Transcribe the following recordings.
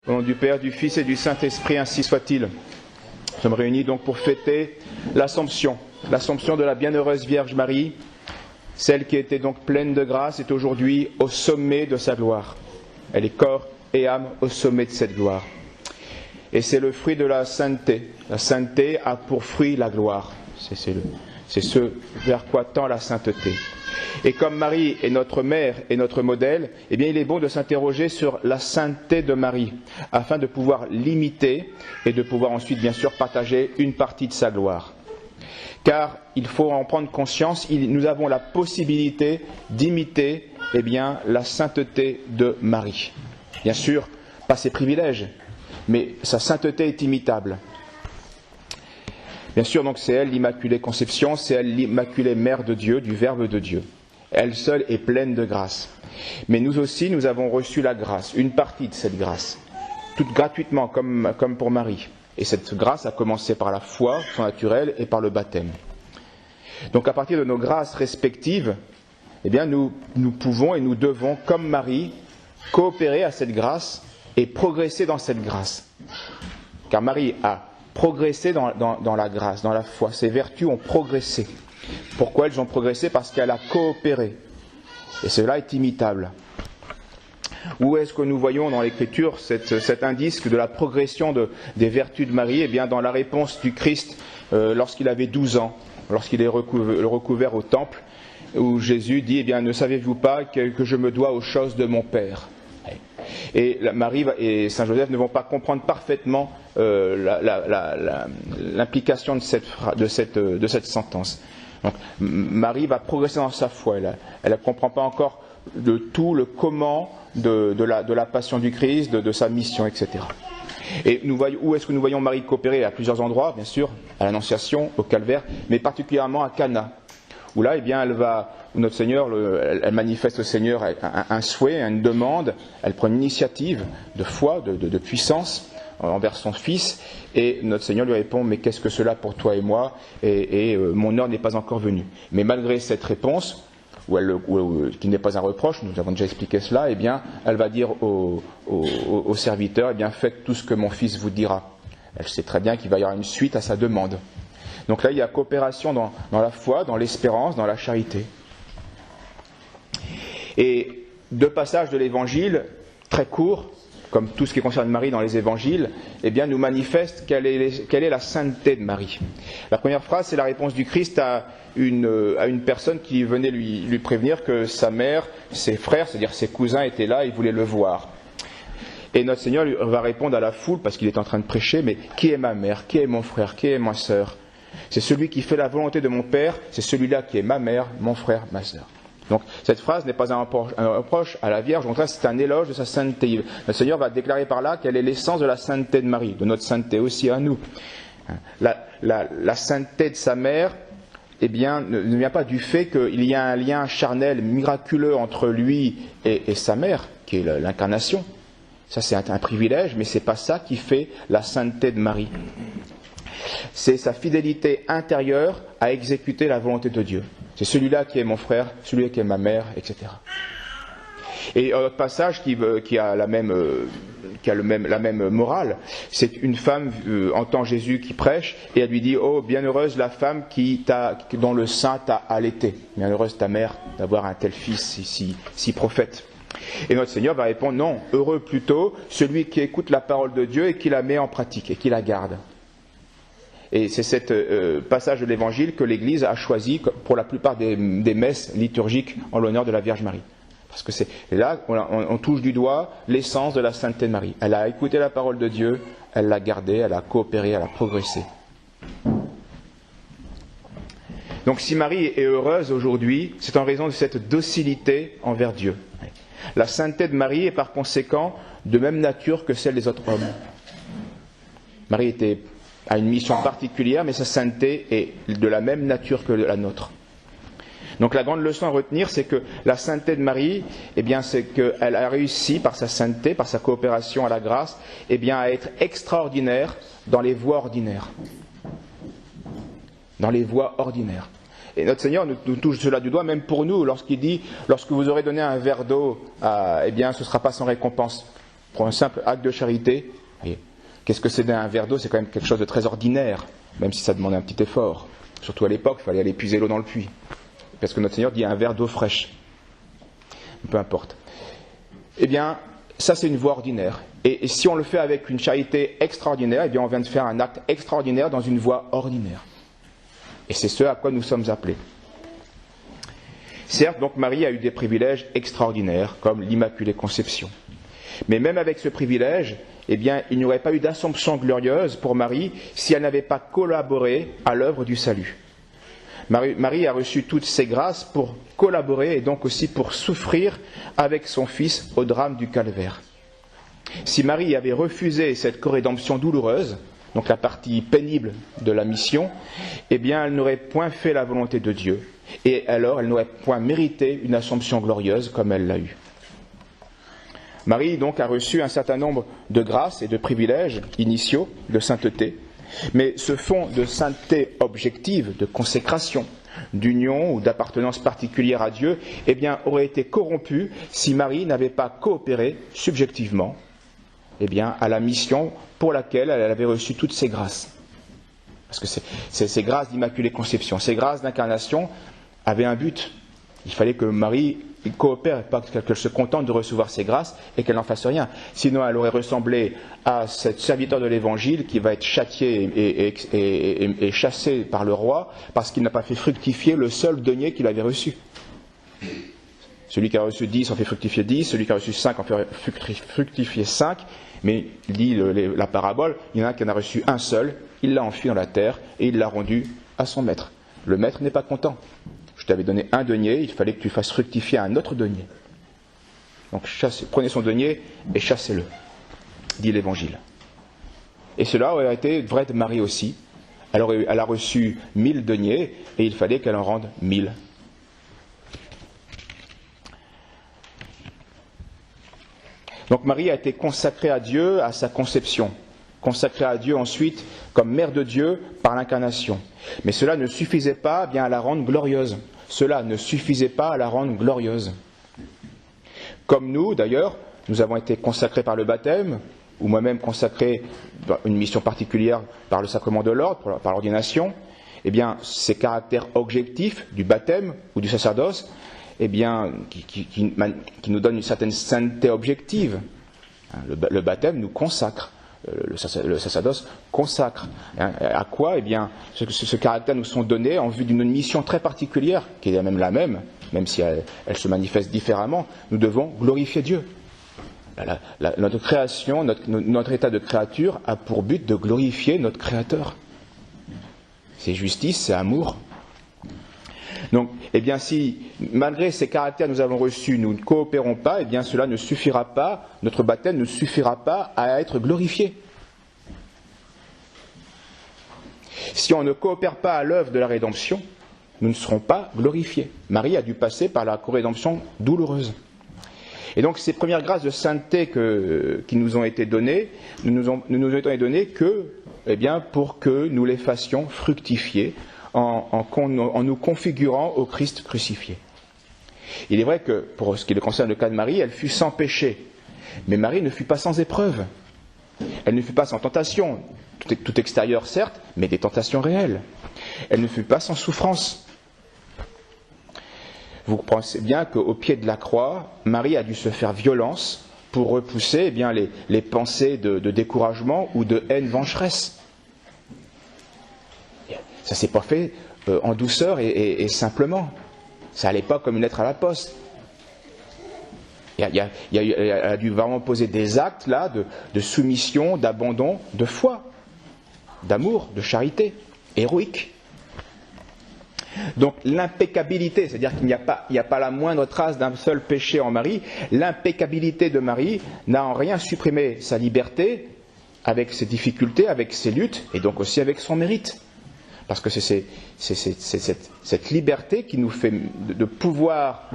Au nom du Père, du Fils et du Saint-Esprit, ainsi soit-il. Nous sommes réunis donc pour fêter l'Assomption de la bienheureuse Vierge Marie. Celle qui était donc pleine de grâce est aujourd'hui au sommet de sa gloire. Elle est corps et âme au sommet de cette gloire. Et c'est le fruit de la sainteté. La sainteté a pour fruit la gloire. C'est ce vers quoi tend la sainteté. Et comme Marie est notre mère et notre modèle, eh bien il est bon de s'interroger sur la sainteté de Marie, afin de pouvoir l'imiter et de pouvoir ensuite bien sûr partager une partie de sa gloire. Car il faut en prendre conscience, nous avons la possibilité d'imiter eh bien, la sainteté de Marie. Bien sûr, pas ses privilèges, mais sa sainteté est imitable. Bien sûr, donc c'est elle l'Immaculée Conception, c'est elle l'Immaculée Mère de Dieu, du Verbe de Dieu. Elle seule est pleine de grâce. Mais nous aussi, nous avons reçu la grâce, une partie de cette grâce, toute gratuitement, comme pour Marie. Et cette grâce a commencé par la foi, son naturel, et par le baptême. Donc à partir de nos grâces respectives, eh bien nous pouvons et nous devons, comme Marie, coopérer à cette grâce et progresser dans cette grâce. Car Marie a progressé dans la grâce, dans la foi. Ses vertus ont progressé. Pourquoi elles ont progressé? Parce qu'elle a coopéré. Et cela est imitable. Où est-ce que nous voyons dans l'Écriture cet indice de la progression des vertus de Marie? Eh bien, dans la réponse du Christ lorsqu'il avait 12 ans, lorsqu'il est recouvert au temple, où Jésus dit, eh bien, ne savez-vous pas que je me dois aux choses de mon Père? Et Marie et Saint Joseph ne vont pas comprendre parfaitement l'implication de cette sentence. Donc, Marie va progresser dans sa foi. Elle ne comprend pas encore de tout le comment de la passion du Christ, de sa mission, etc. Et où est-ce que nous voyons Marie coopérer? À plusieurs endroits, bien sûr, à l'Annonciation, au Calvaire, mais particulièrement à Cana, où là, eh bien, notre Seigneur, elle manifeste au Seigneur un souhait, une demande, elle prend une initiative de foi, de puissance envers son Fils, et notre Seigneur lui répond, mais qu'est-ce que cela pour toi et moi, et mon heure n'est pas encore venue. Mais malgré cette réponse, qui n'est pas un reproche, nous avons déjà expliqué cela, eh bien, elle va dire au serviteur, eh bien, faites tout ce que mon Fils vous dira. Elle sait très bien qu'il va y avoir une suite à sa demande. Donc là, il y a coopération dans la foi, dans l'espérance, dans la charité. Et deux passages de l'Évangile, très courts, comme tout ce qui concerne Marie dans les Évangiles, eh bien, nous manifestent quelle est la sainteté de Marie. La première phrase, c'est la réponse du Christ à une personne qui venait lui prévenir que sa mère, ses frères, c'est-à-dire ses cousins, étaient là et voulaient le voir. Et notre Seigneur va répondre à la foule, parce qu'il est en train de prêcher, mais qui est ma mère, qui est mon frère, qui est ma sœur? C'est celui qui fait la volonté de mon Père, c'est celui-là qui est ma mère, mon frère, ma sœur. Donc cette phrase n'est pas un reproche à la Vierge, au contraire c'est un éloge de sa sainteté. Le Seigneur va déclarer par là quelle est l'essence de la sainteté de Marie, de notre sainteté aussi à nous. La sainteté de sa mère, eh bien, ne vient pas du fait qu'il y a un lien charnel miraculeux entre lui et sa mère, qui est l'incarnation. Ça c'est un privilège, mais ce n'est pas ça qui fait la sainteté de Marie. C'est sa fidélité intérieure à exécuter la volonté de Dieu. C'est celui-là qui est mon frère, celui-là qui est ma mère, etc. Et un autre passage qui a la même morale, c'est une femme entend Jésus qui prêche et elle lui dit, oh bienheureuse la femme dont le sein t'a allaité, bienheureuse ta mère d'avoir un tel fils si prophète. Et notre Seigneur va répondre, non, heureux plutôt celui qui écoute la parole de Dieu et qui la met en pratique et qui la garde. Et c'est ce passage de l'Évangile que l'Église a choisi pour la plupart des messes liturgiques en l'honneur de la Vierge Marie. Parce que c'est là on touche du doigt l'essence de la sainteté de Marie. Elle a écouté la parole de Dieu, elle l'a gardée, elle a coopéré, elle a progressé. Donc si Marie est heureuse aujourd'hui, c'est en raison de cette docilité envers Dieu. La sainteté de Marie est par conséquent de même nature que celle des autres hommes. Marie a une mission particulière, mais sa sainteté est de la même nature que la nôtre. Donc la grande leçon à retenir, c'est que la sainteté de Marie, eh bien, c'est qu'elle a réussi par sa sainteté, par sa coopération à la grâce, eh bien, à être extraordinaire dans les voies ordinaires. Dans les voies ordinaires. Et notre Seigneur nous touche cela du doigt, même pour nous, lorsqu'il dit, lorsque vous aurez donné un verre d'eau, eh bien, ce ne sera pas sans récompense. pour un simple acte de charité. Qu'est-ce que c'est d'un verre d'eau? C'est quand même quelque chose de très ordinaire, même si ça demandait un petit effort. Surtout à l'époque, il fallait aller puiser l'eau dans le puits. Parce que notre Seigneur dit un verre d'eau fraîche. Peu importe. Eh bien, ça c'est une voie ordinaire. Et si on le fait avec une charité extraordinaire, eh bien on vient de faire un acte extraordinaire dans une voie ordinaire. Et c'est ce à quoi nous sommes appelés. Certes, donc Marie a eu des privilèges extraordinaires, comme l'Immaculée Conception. Mais même avec ce privilège, eh bien, il n'y aurait pas eu d'Assomption glorieuse pour Marie si elle n'avait pas collaboré à l'œuvre du salut. Marie a reçu toutes ces grâces pour collaborer et donc aussi pour souffrir avec son Fils au drame du calvaire. Si Marie avait refusé cette corédemption douloureuse, donc la partie pénible de la mission, eh bien elle n'aurait point fait la volonté de Dieu. Et alors elle n'aurait point mérité une Assomption glorieuse comme elle l'a eue. Marie donc a reçu un certain nombre de grâces et de privilèges initiaux de sainteté, mais ce fond de sainteté objective, de consécration, d'union ou d'appartenance particulière à Dieu, eh bien, aurait été corrompu si Marie n'avait pas coopéré subjectivement, eh bien, à la mission pour laquelle elle avait reçu toutes ces grâces. Parce que ces grâces d'Immaculée Conception, ces grâces d'incarnation avaient un but. Il fallait que Marie coopère, pas qu'elle se contente de recevoir ses grâces et qu'elle n'en fasse rien. Sinon, elle aurait ressemblé à cette serviteur de l'Évangile qui va être châtié et chassé par le roi parce qu'il n'a pas fait fructifier le seul denier qu'il avait reçu. Celui qui a reçu 10 en fait fructifier 10, celui qui a reçu 5 en fait fructifier 5, mais lit la parabole, il y en a qui en a reçu un seul, il l'a enfui dans la terre et il l'a rendu à son maître. Le maître n'est pas content. Je t'avais donné un denier, il fallait que tu fasses fructifier un autre denier. Donc prenez son denier et chassez-le, dit l'Évangile. Et cela aurait été vrai de Marie aussi. Elle a reçu 1000 deniers et il fallait qu'elle en rende 1000. Donc Marie a été consacrée à Dieu à sa conception, consacrée à Dieu ensuite comme mère de Dieu par l'incarnation. Mais cela ne suffisait pas bien à la rendre glorieuse. Cela ne suffisait pas à la rendre glorieuse. Comme nous, d'ailleurs, nous avons été consacrés par le baptême, ou moi-même consacré dans une mission particulière par le sacrement de l'ordre, par l'ordination, eh bien, ces caractères objectifs du baptême ou du sacerdoce, eh bien, qui nous donnent une certaine sainteté objective. Le baptême nous consacre. Le sacerdoce consacre. À quoi? Eh bien, ce caractère nous sont donnés en vue d'une mission très particulière, qui est même la même si elle se manifeste différemment. Nous devons glorifier Dieu. Notre création, notre état de créature a pour but de glorifier notre Créateur. C'est justice, c'est amour. Donc, eh bien, si malgré ces caractères que nous avons reçus, nous ne coopérons pas, eh bien, cela ne suffira pas, notre baptême ne suffira pas à être glorifié. Si on ne coopère pas à l'œuvre de la rédemption, nous ne serons pas glorifiés. Marie a dû passer par la corédemption douloureuse. Et donc, ces premières grâces de sainteté qui nous ont été données, ne nous ont été données que, eh bien, pour que nous les fassions fructifier en nous configurant au Christ crucifié. Il est vrai que, pour ce qui concerne le cas de Marie, elle fut sans péché. Mais Marie ne fut pas sans épreuve. Elle ne fut pas sans tentation. Tout extérieur, certes, mais des tentations réelles. Elle ne fut pas sans souffrance. Vous pensez bien qu'au pied de la croix, Marie a dû se faire violence pour repousser eh bien, les pensées de découragement ou de haine vengeresse. Ça ne s'est pas fait en douceur et simplement. Ça n'allait pas comme une lettre à la poste. Elle a dû vraiment poser des actes là de soumission, d'abandon, de foi, d'amour, de charité, héroïque. Donc l'impeccabilité, c'est-à-dire qu'il n'y a pas la moindre trace d'un seul péché en Marie, l'impeccabilité de Marie n'a en rien supprimé sa liberté avec ses difficultés, avec ses luttes et donc aussi avec son mérite. Parce que c'est cette liberté qui nous fait de pouvoir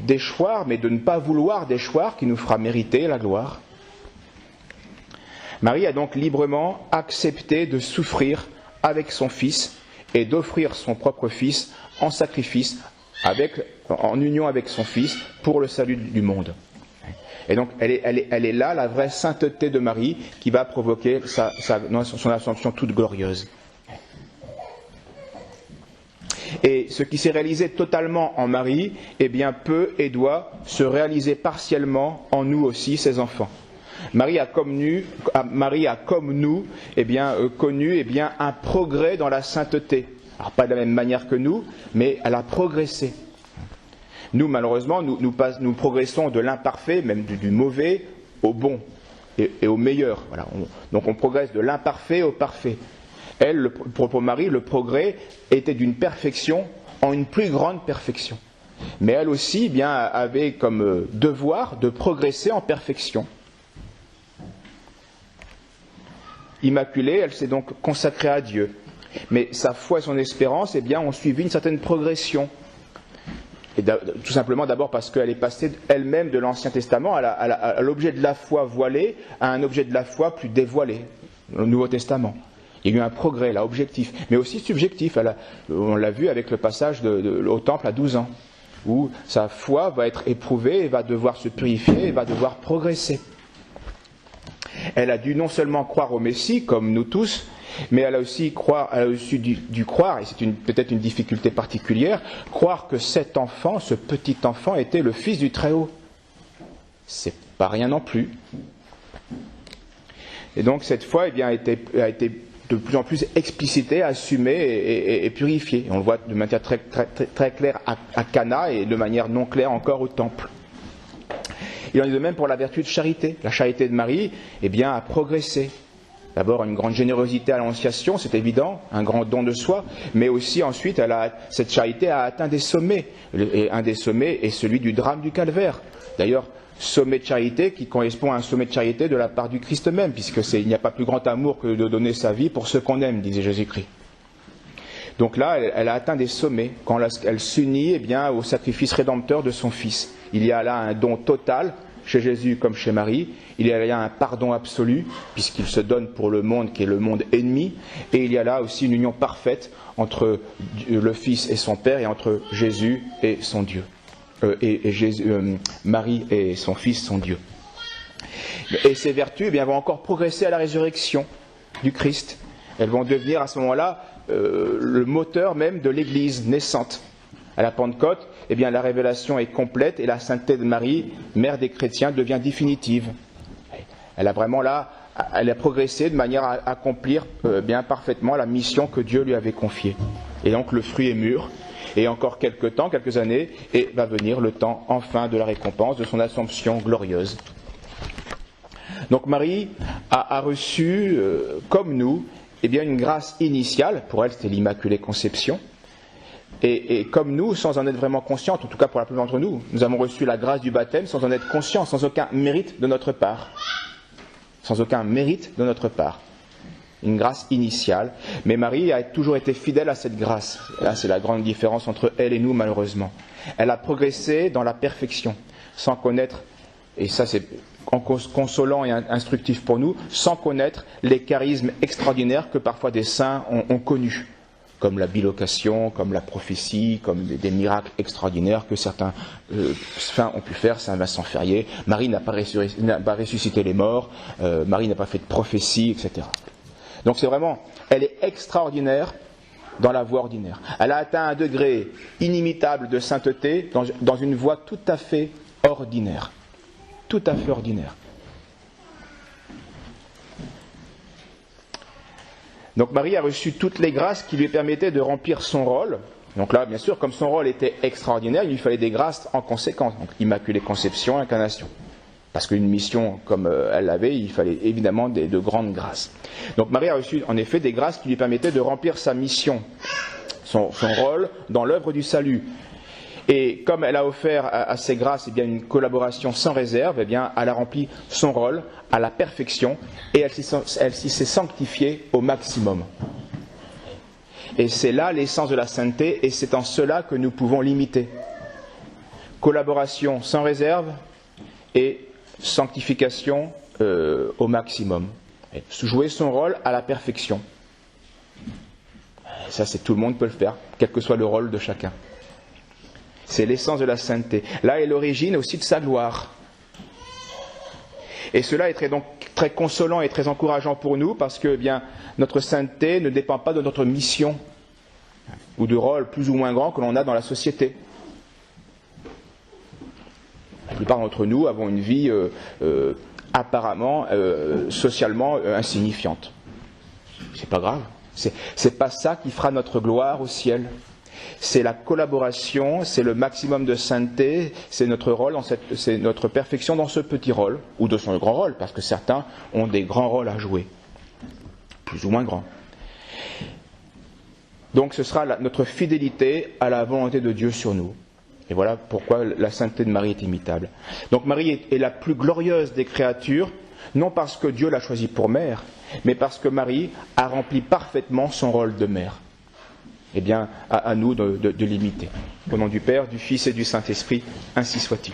déchoir, mais de ne pas vouloir déchoir, qui nous fera mériter la gloire. Marie a donc librement accepté de souffrir avec son Fils et d'offrir son propre Fils en sacrifice, en union avec son Fils, pour le salut du monde. Et donc elle est là, la vraie sainteté de Marie, qui va provoquer son assomption toute glorieuse. Et ce qui s'est réalisé totalement en Marie, eh bien peut et doit se réaliser partiellement en nous aussi, ses enfants. Marie a comme nous connu un progrès dans la sainteté. Alors pas de la même manière que nous, mais elle a progressé. Nous, malheureusement, nous progressons de l'imparfait, même du mauvais, au bon et au meilleur. Voilà. Donc on progresse de l'imparfait au parfait. Elle, pour Marie, le progrès était d'une perfection en une plus grande perfection. Mais elle aussi, avait comme devoir de progresser en perfection. Immaculée, elle s'est donc consacrée à Dieu. Mais sa foi et son espérance, ont suivi une certaine progression. Et tout simplement d'abord parce qu'elle est passée elle-même de l'Ancien Testament à l'objet de la foi voilé à un objet de la foi plus dévoilé, le Nouveau Testament. Il y a eu un progrès là, objectif, mais aussi subjectif. On l'a vu avec le passage au temple à 12 ans, où sa foi va être éprouvée et va devoir se purifier et va devoir progresser. Elle a dû non seulement croire au Messie, comme nous tous, mais elle a aussi dû croire, et c'est peut-être une difficulté particulière, croire que cet enfant, ce petit enfant, était le Fils du Très-Haut. C'est pas rien non plus. Et donc cette foi a été de plus en plus explicitée, assumée et purifiée. On le voit de manière très, très, très, très claire à Cana et de manière non claire encore au temple. Il en est de même pour la vertu de charité. La charité de Marie a progressé. D'abord, une grande générosité à l'Annonciation, c'est évident, un grand don de soi, mais aussi ensuite, cette charité a atteint des sommets. Et un des sommets est celui du drame du Calvaire. D'ailleurs, sommet de charité qui correspond à un sommet de charité de la part du Christ même, il n'y a pas plus grand amour que de donner sa vie pour ceux qu'on aime, disait Jésus-Christ. Donc là, elle a atteint des sommets quand elle s'unit au sacrifice rédempteur de son Fils. Il y a là un don total, chez Jésus comme chez Marie. Il y a là un pardon absolu, puisqu'il se donne pour le monde qui est le monde ennemi. Et il y a là aussi une union parfaite entre le Fils et son Père, et entre Jésus et son Dieu. Marie et son Fils, son Dieu. Et ces vertus vont encore progresser à la résurrection du Christ. Elles vont devenir à ce moment-là le moteur même de l'Église naissante. À la Pentecôte, la révélation est complète et la sainteté de Marie, mère des chrétiens, devient définitive. Elle a vraiment elle a progressé de manière à accomplir parfaitement la mission que Dieu lui avait confiée. Et donc le fruit est mûr. Et encore quelques années, et va venir le temps enfin de la récompense, de son assomption glorieuse. Donc Marie a reçu, comme nous, une grâce initiale. Pour elle, c'était l'Immaculée Conception. Et comme nous, sans en être vraiment consciente, en tout cas pour la plupart d'entre nous, nous avons reçu la grâce du baptême sans en être conscients, sans aucun mérite de notre part. Sans aucun mérite de notre part. Une grâce initiale, mais Marie a toujours été fidèle à cette grâce. Là, c'est la grande différence entre elle et nous, malheureusement. Elle a progressé dans la perfection, sans connaître, et ça c'est consolant et instructif pour nous, sans connaître les charismes extraordinaires que parfois des saints ont connus, comme la bilocation, comme la prophétie, comme des miracles extraordinaires que certains saints ont pu faire, Saint Vincent Ferrier. Marie n'a pas ressuscité les morts, Marie n'a pas fait de prophétie, etc. Donc elle est extraordinaire dans la voie ordinaire. Elle a atteint un degré inimitable de sainteté dans une voie tout à fait ordinaire. Tout à fait ordinaire. Donc Marie a reçu toutes les grâces qui lui permettaient de remplir son rôle. Donc là, bien sûr, comme son rôle était extraordinaire, il lui fallait des grâces en conséquence. Donc Immaculée Conception, Incarnation. Parce qu'une mission comme elle l'avait, il fallait évidemment de grandes grâces. Donc Marie a reçu en effet des grâces qui lui permettaient de remplir sa mission, son rôle dans l'œuvre du salut. Et comme elle a offert à ces grâces une collaboration sans réserve, elle a rempli son rôle à la perfection et elle s'est sanctifiée au maximum. Et c'est là l'essence de la sainteté et c'est en cela que nous pouvons l'imiter. Collaboration sans réserve et sanctification au maximum. Et jouer son rôle à la perfection. Ça, tout le monde peut le faire, quel que soit le rôle de chacun. C'est l'essence de la sainteté. Là est l'origine aussi de sa gloire. Et cela est donc très consolant et très encourageant pour nous parce que notre sainteté ne dépend pas de notre mission ou du rôle plus ou moins grand que l'on a dans la société. La plupart d'entre nous avons une vie apparemment, socialement insignifiante. C'est pas grave. C'est pas ça qui fera notre gloire au ciel. C'est la collaboration, c'est le maximum de sainteté, c'est notre rôle, c'est notre perfection dans ce petit rôle, ou de son grand rôle, parce que certains ont des grands rôles à jouer, plus ou moins grands. Donc ce sera notre fidélité à la volonté de Dieu sur nous. Et voilà pourquoi la sainteté de Marie est imitable. Donc Marie est la plus glorieuse des créatures, non parce que Dieu l'a choisie pour mère, mais parce que Marie a rempli parfaitement son rôle de mère. Eh bien, à nous de l'imiter. Au nom du Père, du Fils et du Saint-Esprit, ainsi soit-il.